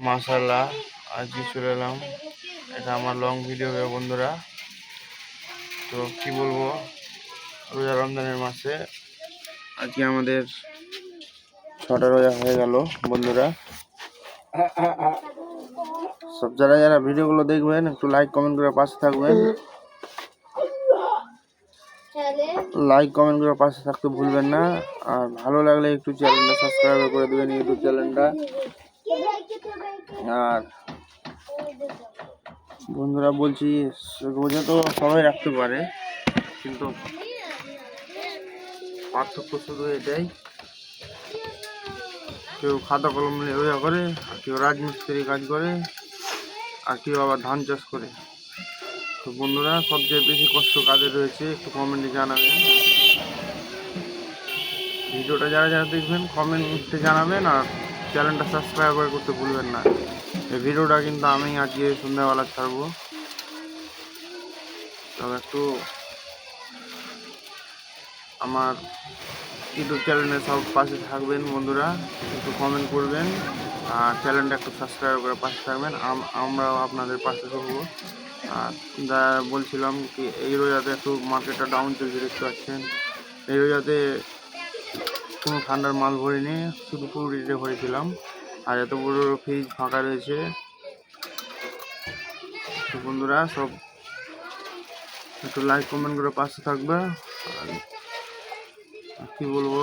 মাশাআল্লাহ আজকে চলে এলাম, এটা আমার লং ভিডিও হবে বন্ধুরা। তো কি বলবো, রোজা রমজানের মাসে আজকে আমাদের 6টা রোজা হয়ে গেল বন্ধুরা। সব যারা যারা ভিডিওগুলো দেখবেন একটু লাইক কমেন্ট করে পাশে থাকবেন, লাইক কমেন্ট করে পাশে থাকতে ভুলবেন না। আর ভালো লাগলে একটু চ্যানেলটা সাবস্ক্রাইব করে দেবেন, ইউটিউব চ্যানেলটা। আর বন্ধুরা বলছি, রোজা তো সবাই রাখতে পারে, কিন্তু পার্থক্য শুধু এটাই, কেউ খাতা কলম নিয়ে রোজা করে, আর কেউ রাজমিস্ত্রি কাজ করে, আর কেউ আবার ধান চাষ করে। তো বন্ধুরা সবচেয়ে বেশি কষ্ট কাজে রয়েছে একটু কমেন্টে জানাবেন। ভিডিওটা যারা যারা দেখবেন কমেন্টে জানাবেন, আর চ্যানেলটা সাবস্ক্রাইব করতে ভুলবেন না। এই ভিডিওটা কিন্তু আমি আজকে সন্ধ্যাবেলা ছাড়বো, তবে একটু আমার ইউটিউব চ্যানেলে সব পাশে থাকবেন বন্ধুরা, একটু কমেন্ট করবেন আর চ্যানেলটা একটু সাবস্ক্রাইব করে পাশে থাকবেন, আমরাও আপনাদের পাশে থাকবো। আর যা বলছিলাম কি, এই রোজাতে একটু মার্কেটটা ডাউন চলছে, দেখতে পাচ্ছেন। এই রোজাতে কোনো ঠান্ডার মাল ভরিনি, শুধু ফুলুরিতে ভরেছিলাম। আর এত বড় ফ্রিজ ফাঁকা রয়েছে। তো বন্ধুরা সব একটু লাইক কমেন্ট করে পাশে থাকবে। আর কি বলবো,